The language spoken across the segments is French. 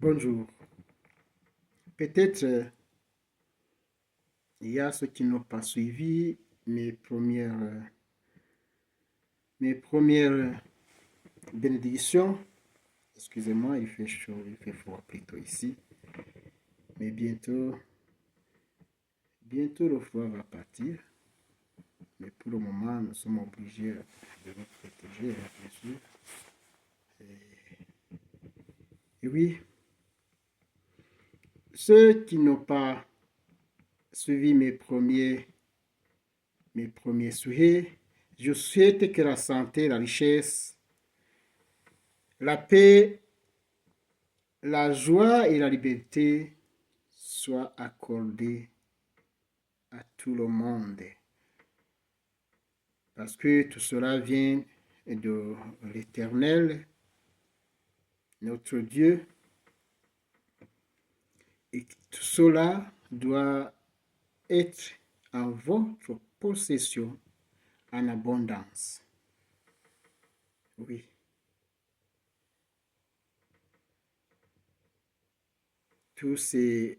Bonjour. Peut-être il y a ceux qui n'ont pas suivi mes premières bénédictions. Excusez-moi, il fait chaud, il fait froid plutôt ici. Mais bientôt le froid va partir. Mais pour le moment, nous sommes obligés de nous protéger, bien sûr. Et oui, ceux qui n'ont pas suivi mes premiers souhaits, je souhaite que la santé, la richesse, la paix, la joie et la liberté soient accordées à tout le monde. Parce que tout cela vient de l'Éternel, notre Dieu, et tout cela doit être en votre possession en abondance. Oui. Tous ce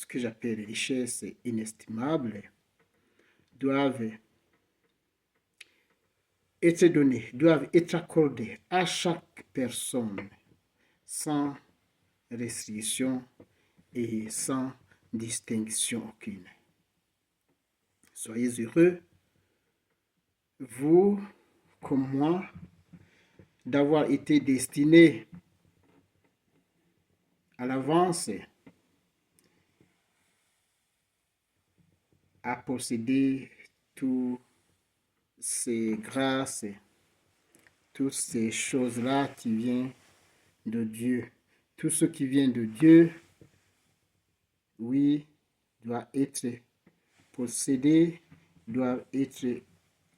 que j'appelle richesses inestimables doivent être donnés, doivent être accordés à chaque personne sans restriction et sans distinction aucune. Soyez heureux, vous comme moi, d'avoir été destinés à l'avance à posséder toutes ces grâces, toutes ces choses-là qui viennent de Dieu. Tout ce qui vient de Dieu, oui, doit être possédé, doit être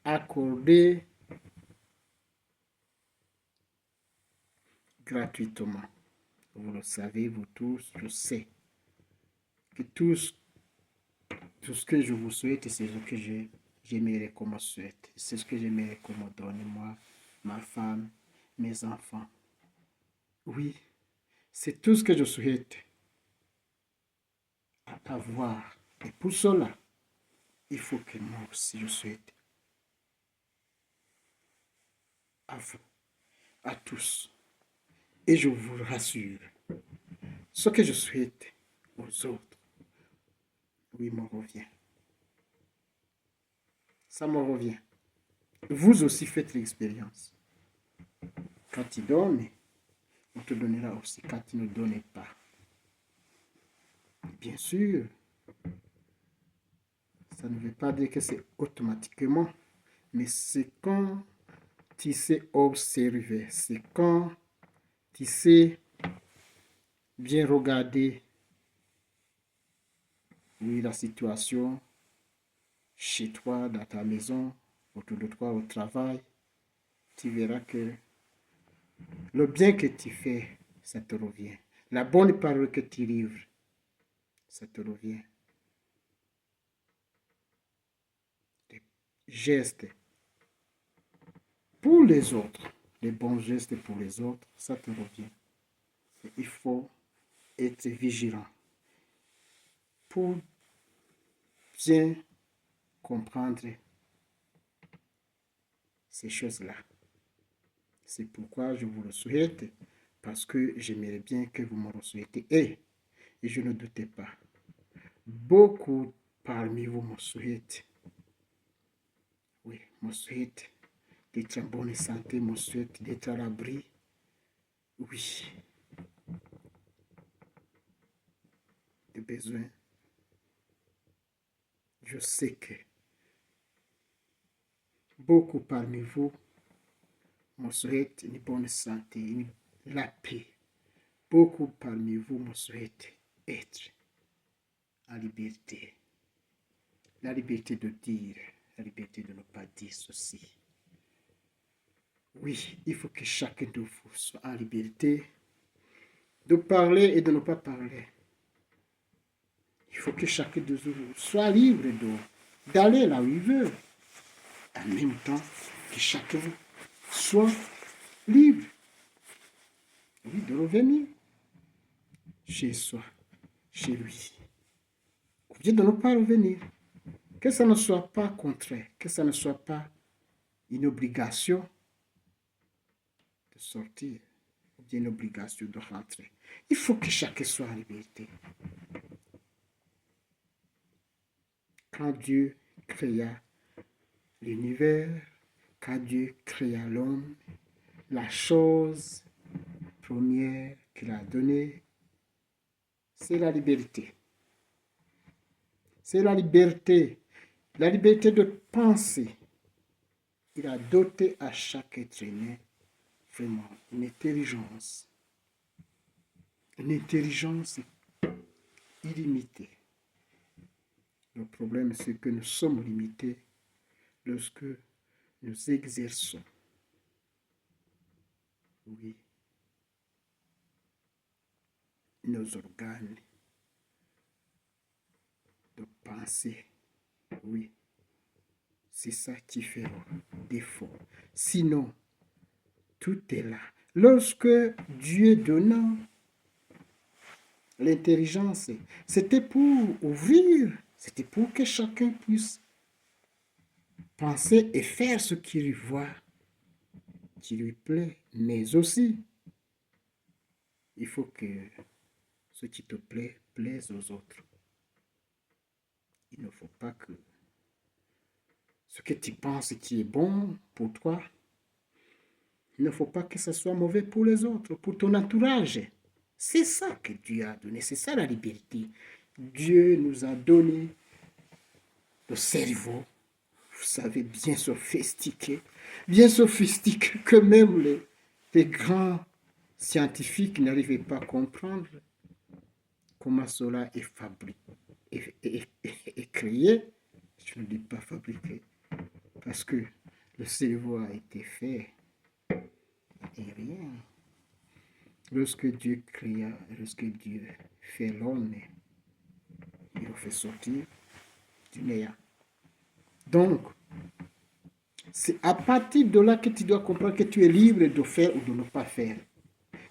accordé gratuitement. Vous le savez, vous tous, je sais que tout ce que je vous souhaite, c'est ce que j'aimerais qu'on me souhaite. C'est ce que j'aimerais qu'on me donne, moi, ma femme, mes enfants. Oui, c'est tout ce que je souhaite avoir. Et pour cela, il faut que moi aussi je souhaite à vous, à tous. Et je vous rassure, ce que je souhaite aux autres, oui, me revient. Ça me revient. Vous aussi faites l'expérience. Quand il donne, on te donnera aussi quand il ne donne pas. Bien sûr, ça ne veut pas dire que c'est automatiquement, mais c'est quand tu sais observer, c'est quand tu sais bien regarder, oui, la situation chez toi, dans ta maison, autour de toi, au travail, tu verras que le bien que tu fais, ça te revient. La bonne parole que tu livres, ça te revient. Les gestes pour les autres, les bons gestes pour les autres, ça te revient. Et il faut être vigilant pour bien comprendre ces choses-là. C'est pourquoi je vous le souhaite, parce que j'aimerais bien que vous me le souhaitez. Et je ne doutais pas, beaucoup parmi vous me souhaitent, oui, me souhaitent d'être en bonne santé, me souhaitent d'être à l'abri. Oui, de besoin. Je sais que beaucoup parmi vous me souhaitent une bonne santé, la paix. Beaucoup parmi vous me souhaitent être en liberté. La liberté de dire, la liberté de ne pas dire ceci. Oui, il faut que chacun de vous soit en liberté de parler et de ne pas parler. Il faut que chacun de vous soit libre d'aller là où il veut. En même temps que chacun soit libre, oui, de revenir. chez soi, chez lui. Ou bien de ne pas revenir. Que ça ne soit pas contraire, que ça ne soit pas une obligation de sortir, ou bien une obligation de rentrer. Il faut que chacun soit en liberté. Quand Dieu créa l'univers, quand Dieu créa l'homme, la chose première qu'il a donnée, c'est la liberté. C'est la liberté de penser. Il a doté à chaque être humain vraiment une intelligence illimitée. Le problème, c'est que nous sommes limités lorsque nous exerçons, oui, nos organes de pensée. Oui, c'est ça qui fait défaut. Sinon, tout est là. Lorsque Dieu donna l'intelligence, c'était pour ouvrir, c'était pour que chacun puisse penser et faire ce qui lui voit, qui lui plaît, mais aussi, il faut que ce qui te plaît plaise aux autres. Il ne faut pas que ce que tu penses qui est bon pour toi, il ne faut pas que ce soit mauvais pour les autres, pour ton entourage. C'est ça que Dieu a donné, c'est ça la liberté. Dieu nous a donné le cerveau, vous savez, bien sophistiqué que même les grands scientifiques n'arrivaient pas à comprendre comment cela est fabriqué, est créé. Je ne dis pas fabriqué, parce que le cerveau a été fait et rien. Lorsque Dieu créa, lorsque Dieu fait l'homme, il le fait sortir du néant. Donc, c'est à partir de là que tu dois comprendre que tu es libre de faire ou de ne pas faire.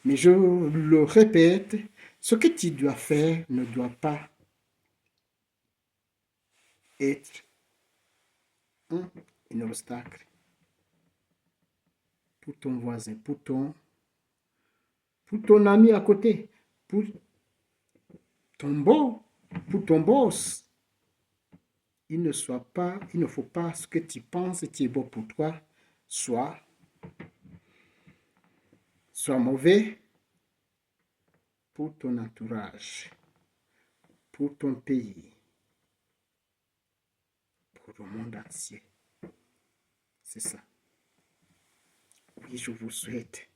Mais je le répète, ce que tu dois faire ne doit pas être un obstacle pour ton voisin, pour ton ami à côté, pour pour ton boss. Il ne faut pas ce que tu penses qui est bon pour toi soit mauvais pour ton entourage, pour ton pays, pour le monde entier. C'est ça. Oui, je vous souhaite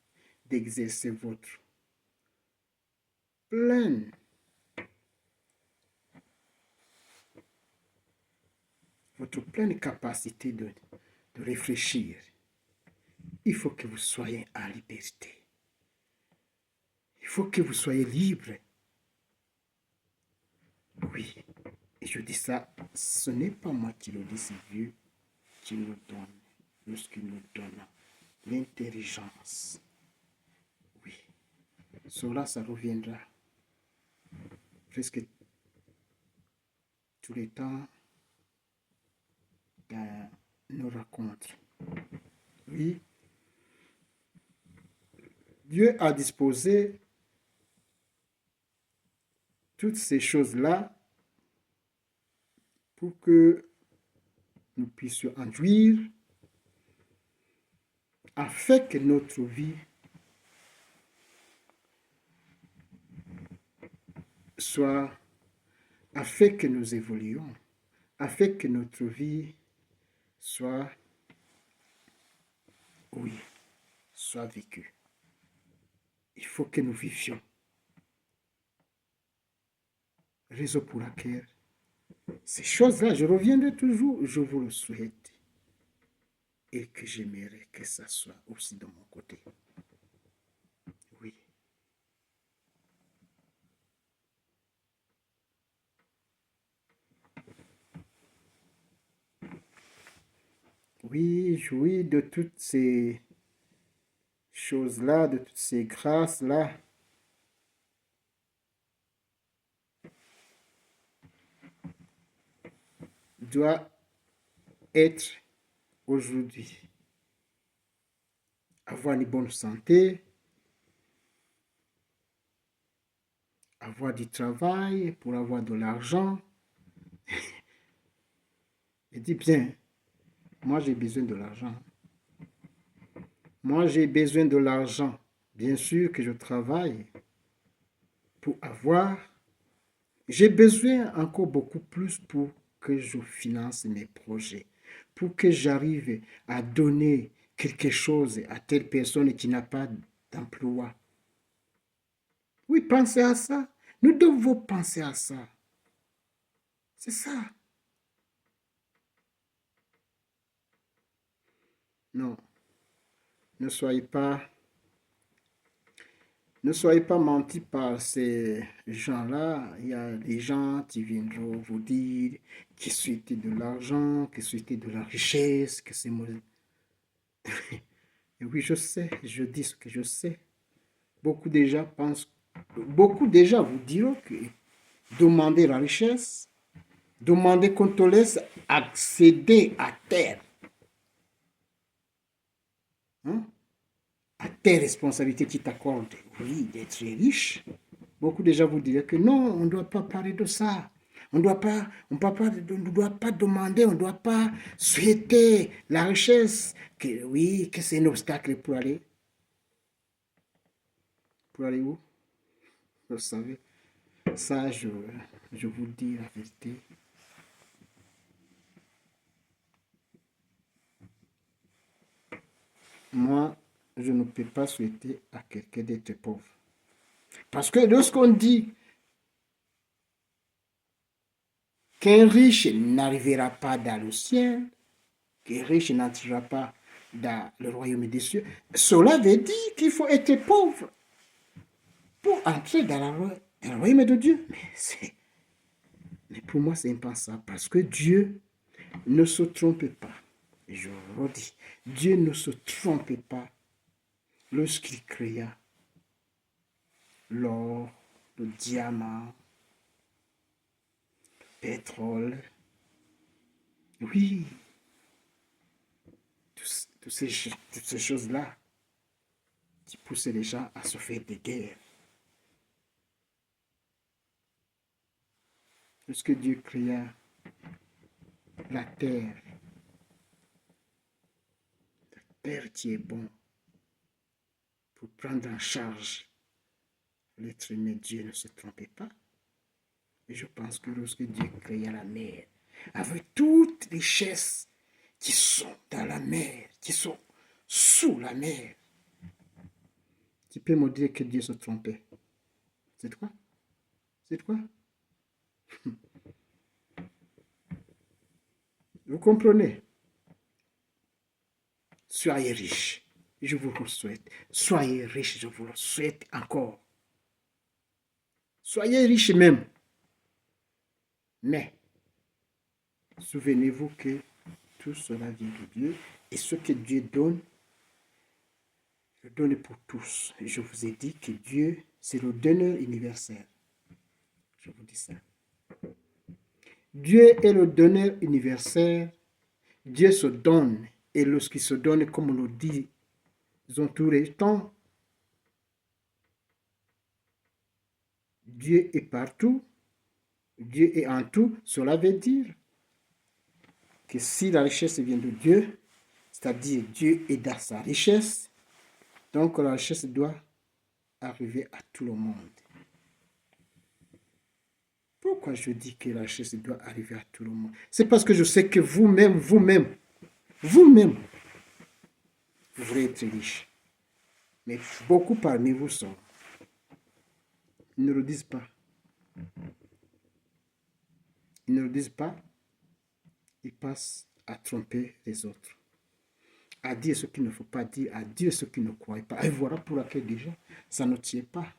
d'exercer votre pleine capacité de réfléchir. Il faut que vous soyez en liberté. Il faut que vous soyez libre. Oui, et je dis ça, ce n'est pas moi qui le dis, c'est Dieu qui nous donne, lorsqu'il nous donne l'intelligence. Oui, cela, ça reviendra presque tous les temps dans nos rencontres. Oui, Dieu a disposé toutes ces choses-là pour que nous puissions enduire afin que notre vie soit, afin que nous évoluions, afin que notre vie soit, oui, soit vécue. Il faut que nous vivions. Raison pour laquelle ces choses-là, je reviendrai toujours, je vous le souhaite. Et que j'aimerais que ça soit aussi de mon côté. Oui. Oui, jouis de toutes ces choses-là, de toutes ces grâces-là. doit être aujourd'hui. Avoir une bonne santé, avoir du travail pour avoir de l'argent. Je dis bien, moi j'ai besoin de l'argent. Moi j'ai besoin de l'argent. Bien sûr que je travaille pour avoir. J'ai besoin encore beaucoup plus pour que je finance mes projets, pour que j'arrive à donner quelque chose à telle personne qui n'a pas d'emploi. Oui, pensez à ça. Nous devons penser à ça. C'est ça. Non, ne soyez pas, ne soyez pas menti par ces gens-là. Il y a des gens qui viendront vous dire qu'ils souhaitent de l'argent, qu'ils souhaitent de la richesse, que c'est mauvais. Et oui, je sais, je dis ce que je sais. Beaucoup déjà pensent, beaucoup déjà vous diront que demander la richesse, demander qu'on te laisse accéder à terre, hein, à tes responsabilités qui t'accordent, oui, d'être riche. Beaucoup déjà vous diraient que non, on ne doit pas parler de ça. On doit pas demander, on ne doit pas souhaiter la richesse. Que, oui, que c'est un obstacle pour aller où? Vous savez, ça, je vous dis la vérité. Moi, je ne peux pas souhaiter à quelqu'un d'être pauvre. Parce que lorsqu'on dit qu'un riche n'arrivera pas dans le ciel, qu'un riche n'entrera pas dans le royaume des cieux, cela veut dire qu'il faut être pauvre pour entrer dans le royaume de Dieu. Mais pour moi, c'est impensable parce que Dieu ne se trompe pas. Je redis, Dieu ne se trompe pas lorsqu'il créa l'or, le diamant, le pétrole. Oui, toutes ces choses-là qui poussent les gens à se faire des guerres. Lorsque Dieu créa la terre qui est bon pour prendre en charge l'être humain, Dieu ne se trompait pas. Et je pense que lorsque Dieu créa la mer, avec toutes les richesses qui sont dans la mer, qui sont sous la mer, tu peux me dire que Dieu se trompait. C'est quoi? C'est quoi? Vous comprenez? Soyez riches. Je vous le souhaite. Soyez riches, je vous le souhaite encore. Soyez riches même. Mais, souvenez-vous que tout cela vient de Dieu. Et ce que Dieu donne, le donne pour tous. Et je vous ai dit que Dieu, c'est le donneur universel. Je vous dis ça. Dieu est le donneur universel. Dieu se donne. Et lorsqu'il se donne, comme on le dit, disons tous les temps, Dieu est partout. Dieu est en tout. Cela veut dire que si la richesse vient de Dieu, c'est-à-dire Dieu est dans sa richesse, donc la richesse doit arriver à tout le monde. Pourquoi je dis que la richesse doit arriver à tout le monde? C'est parce que je sais que vous-même, vous voulez être riche. Mais beaucoup parmi vous sont. Ils ne le disent pas. Ils ne le disent pas. Ils passent à tromper les autres. À dire ce qu'il ne faut pas dire, à dire ce qu'ils ne croient pas. Et voilà pour laquelle déjà, ça ne tient pas.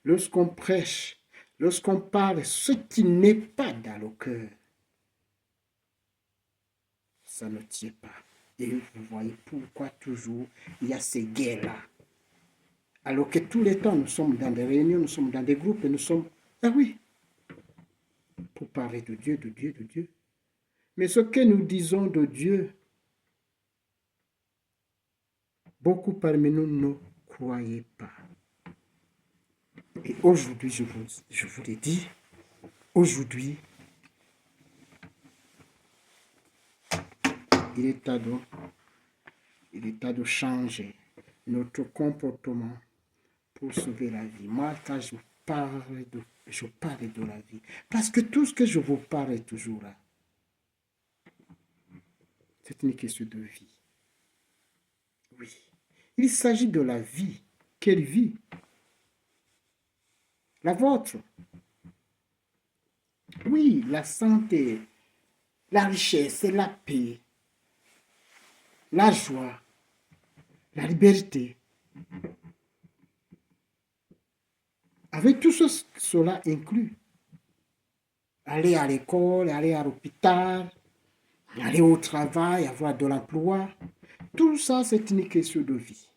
Lorsqu'on prêche, lorsqu'on parle ce qui n'est pas dans le cœur, ça ne tient pas. Et vous voyez pourquoi toujours il y a ces guerres-là. Alors que tous les temps, nous sommes dans des réunions, nous sommes dans des groupes et nous sommes... Ah oui, pour parler de Dieu, de Dieu, de Dieu. Mais ce que nous disons de Dieu, beaucoup parmi nous ne croyaient pas. Et aujourd'hui, je vous l'ai dit, aujourd'hui, il est temps de changer notre comportement pour sauver la vie. Moi, quand je parle de la vie. Parce que tout ce que je vous parle est toujours là. C'est une question de vie. Oui. Il s'agit de la vie. Quelle vie? La vôtre. Oui, la santé, la richesse, la paix, la joie, la liberté. Avec tout cela inclus. Aller à l'école, aller à l'hôpital, aller au travail, avoir de l'emploi. Tout ça, c'est une question de vie.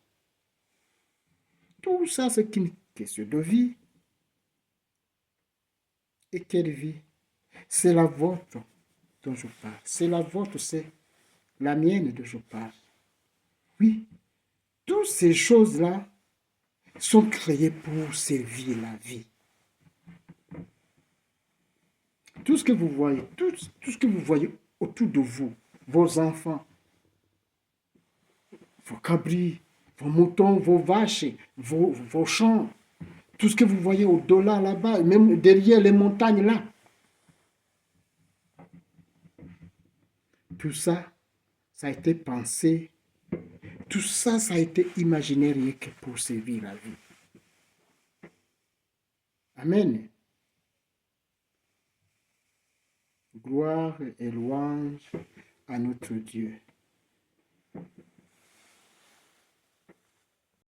Tout ça, c'est une question de vie. Et quelle vie? C'est la vôtre dont je parle. C'est la vôtre, c'est la mienne dont je parle. Oui, toutes ces choses-là sont créées pour servir la vie. Tout ce que vous voyez, tout ce que vous voyez autour de vous, vos enfants, vos cabris, vos moutons, vos vaches, vos champs, tout ce que vous voyez au-delà là-bas, même derrière les montagnes là, tout ça, ça a été pensé, tout ça, ça a été imaginé rien que pour servir la vie. Amen. Gloire et louange à notre Dieu.